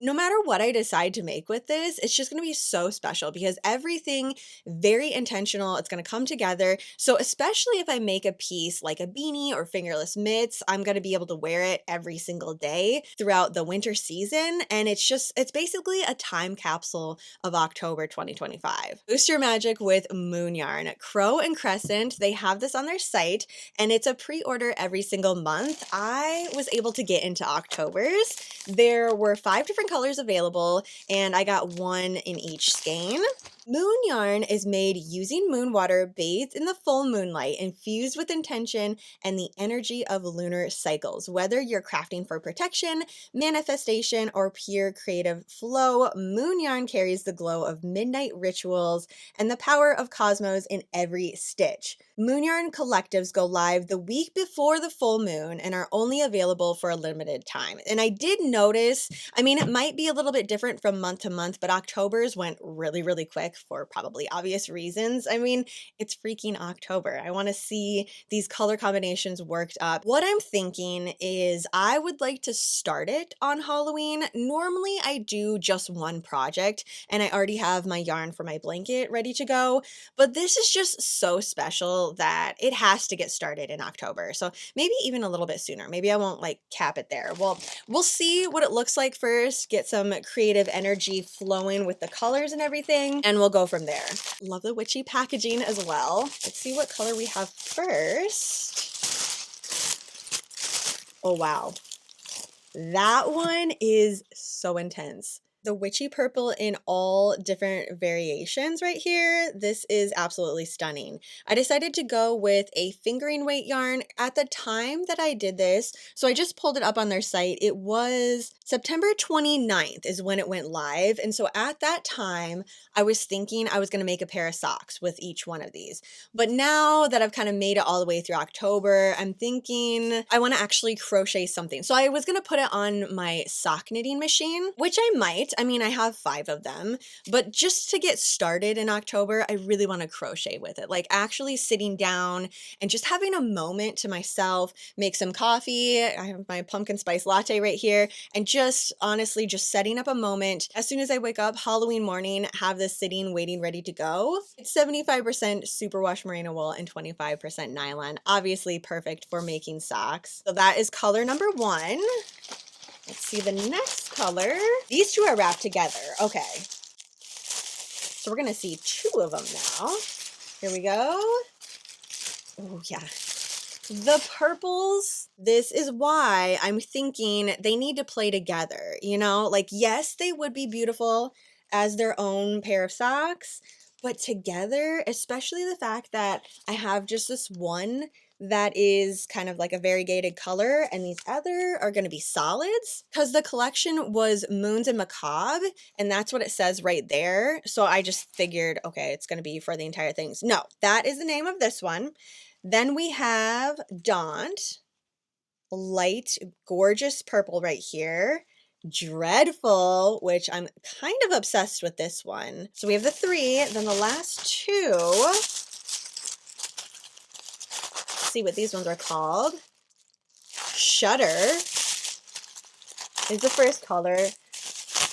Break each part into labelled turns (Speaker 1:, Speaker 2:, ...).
Speaker 1: No matter what I decide to make with this, it's just gonna be so special because everything very intentional. It's gonna come together. So especially if I make a piece like a beanie or fingerless mitts, I'm gonna be able to wear it every single day throughout the winter season. And it's basically a time capsule of October 2025. Boost your magic with Moon Yarn. Crow and Crescent, they have this on their site and it's a pre-order every single month. I was able to get into October's. There were 5 different colors available, and I got one in each skein. Moon yarn is made using moon water bathed in the full moonlight, infused with intention and the energy of lunar cycles. Whether you're crafting for protection, manifestation, or pure creative flow, moon yarn carries the glow of midnight rituals and the power of cosmos in every stitch. Moon yarn collectives go live the week before the full moon and are only available for a limited time. And I did notice, I mean, it might be a little bit different from month to month, but October's went really, really quick for probably obvious reasons. I mean, it's freaking October. I want to see these color combinations worked up. What I'm thinking is I would like to start it on Halloween. Normally I do just one project and I already have my yarn for my blanket ready to go, but this is just so special that it has to get started in October. So maybe even a little bit sooner. Maybe I won't like cap it there. Well, we'll see what it looks like first, get some creative energy flowing with the colors and everything, and we'll go from there. Love the witchy packaging as well. Let's see what color we have first. Oh, wow. That one is so intense. The witchy purple in all different variations right here. This is absolutely stunning. I decided to go with a fingering weight yarn at the time that I did this. So I just pulled it up on their site. It was September 29th is when it went live. And so at that time, I was thinking I was going to make a pair of socks with each one of these. But now that I've kind of made it all the way through October, I'm thinking I want to actually crochet something. So I was going to put it on my sock knitting machine, which I might. I mean, I have 5 of them, but just to get started in October, I really want to crochet with it. Like actually sitting down and just having a moment to myself, make some coffee. I have my pumpkin spice latte right here, and just honestly, just setting up a moment. As soon as I wake up, Halloween morning, have this sitting, waiting, ready to go. It's 75% superwash merino wool and 25% nylon. Obviously perfect for making socks. So that is color number 1. Let's see the next color. These two are wrapped together. Okay. So we're going to see 2 of them now. Here we go. Oh, yeah. The purples, this is why I'm thinking they need to play together. You know, like, yes, they would be beautiful as their own pair of socks, but together, especially the fact that I have just this one that is kind of like a variegated color and these other are going to be solids, because the collection was Moons and Macabre and that's what it says right there. So I just figured, okay, it's going to be for the entire things. No, that is the name of this one. Then we have Daunt, light, gorgeous purple right here. Dreadful, which I'm kind of obsessed with this one. So we have the 3, then the last 2. See what these ones are called. Shudder is the first color.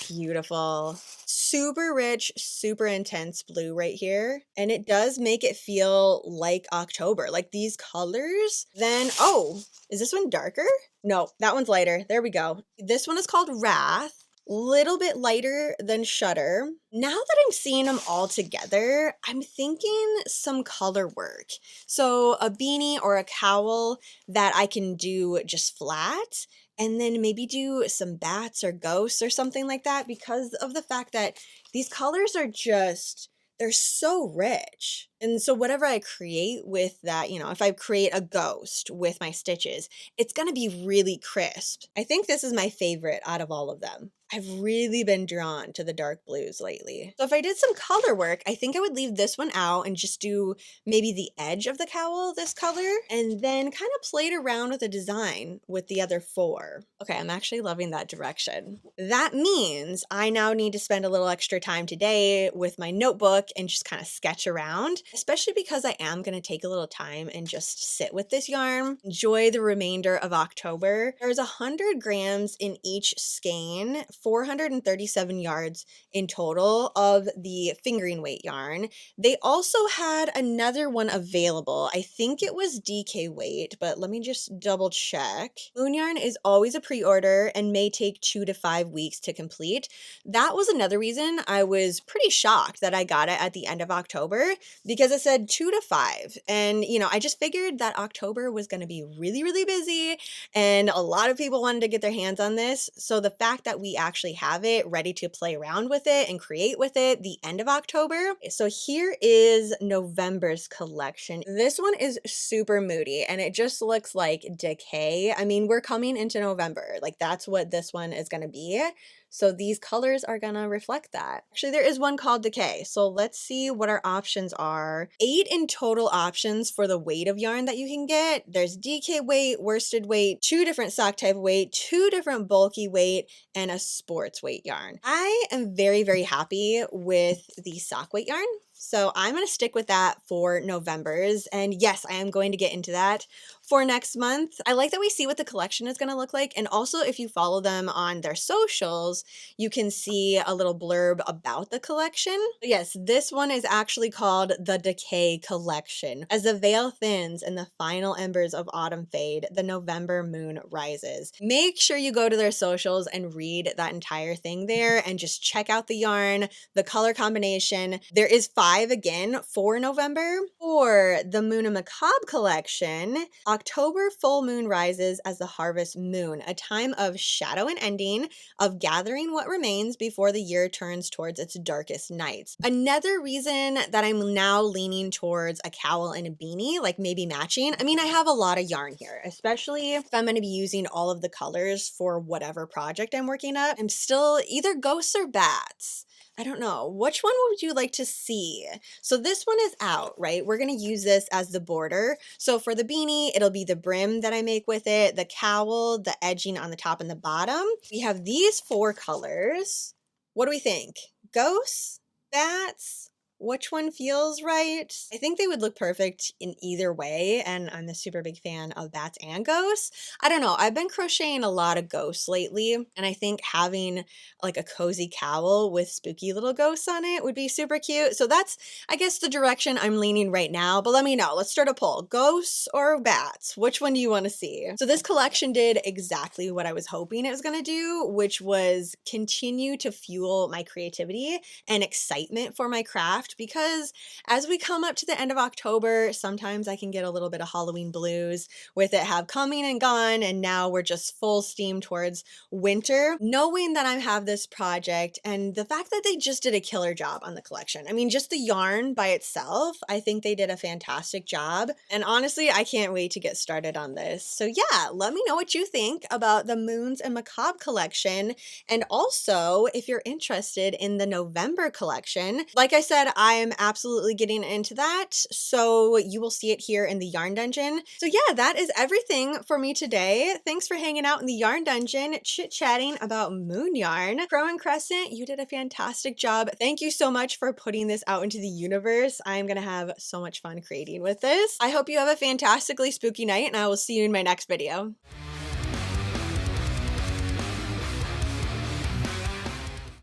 Speaker 1: Beautiful. Super rich, super intense blue right here. And it does make it feel like October, like these colors. Then, oh, is this one darker? No, that one's lighter. There we go. This one is called Wrath. Little bit lighter than Shudder. Now that I'm seeing them all together, I'm thinking some color work. So a beanie or a cowl that I can do just flat, and then maybe do some bats or ghosts or something like that, because of the fact that these colors are just, they're so rich. And so whatever I create with that, you know, if I create a ghost with my stitches, it's going to be really crisp. I think this is my favorite out of all of them. I've really been drawn to the dark blues lately. So if I did some color work, I think I would leave this one out and just do maybe the edge of the cowl this color, and then kind of played around with the design with the other 4. Okay, I'm actually loving that direction. That means I now need to spend a little extra time today with my notebook and just kind of sketch around, especially because I am going to take a little time and just sit with this yarn, enjoy the remainder of October. There's 100 grams in each skein 437 yards in total of the fingering weight yarn. They also had another one available. I think it was DK weight, but let me just double check. Moon yarn is always a pre-order and may take 2 to 5 weeks to complete. That was another reason I was pretty shocked that I got it at the end of October, because it said 2 to 5. And, I just figured that October was going to be really, really busy and a lot of people wanted to get their hands on this. So the fact that we actually have it ready to play around with it and create with it the end of October. So here is November's collection. This one is super moody and it just looks like decay. I mean, we're coming into November. Like, that's what this one is going to be. So these colors are gonna reflect that. Actually, there is one called Decay. So let's see what our options are. 8 in total options for the weight of yarn that you can get. There's DK weight, worsted weight, 2 different sock type weight, 2 different bulky weight, and a sports weight yarn. I am very, very happy with the sock weight yarn. So I'm going to stick with that for November's. And yes, I am going to get into that for next month. I like that we see what the collection is going to look like. And also, if you follow them on their socials, you can see a little blurb about the collection. Yes, this one is actually called the Decay Collection. As the veil thins and the final embers of autumn fade, the November moon rises. Make sure you go to their socials and read that entire thing there and just check out the yarn, the color combination. There is 5 again for November. For the Moon and Macabre collection, October full moon rises as the harvest moon, a time of shadow and ending, of gathering what remains before the year turns towards its darkest nights. Another reason that I'm now leaning towards a cowl and a beanie, like maybe matching. I mean, I have a lot of yarn here, especially if I'm going to be using all of the colors for whatever project I'm working up. I'm still either ghosts or bats. I don't know. Which one would you like to see? So this one is out, right? We're going to use this as the border. So for the beanie, it'll be the brim that I make with it, the cowl, the edging on the top and the bottom. We have these 4 colors. What do we think? Ghosts? Bats? Which one feels right? I think they would look perfect in either way, and I'm a super big fan of bats and ghosts. I don't know, I've been crocheting a lot of ghosts lately, and I think having like a cozy cowl with spooky little ghosts on it would be super cute. So that's, I guess, the direction I'm leaning right now, but let me know. Let's start a poll. Ghosts or bats? Which one do you want to see? So this collection did exactly what I was hoping it was going to do, which was continue to fuel my creativity and excitement for my craft, because as we come up to the end of October, sometimes I can get a little bit of Halloween blues with it have coming and gone, and now we're just full steam towards winter. Knowing that I have this project and the fact that they just did a killer job on the collection. I mean, just the yarn by itself, I think they did a fantastic job. And honestly, I can't wait to get started on this. So yeah, let me know what you think about the Moons and Macabre collection. And also, if you're interested in the November collection, like I said, I am absolutely getting into that. So you will see it here in the Yarn Dungeon. So yeah, that is everything for me today. Thanks for hanging out in the Yarn Dungeon, chit-chatting about moon yarn. Crow and Crescent, you did a fantastic job. Thank you so much for putting this out into the universe. I'm gonna have so much fun creating with this. I hope you have a fantastically spooky night, and I will see you in my next video.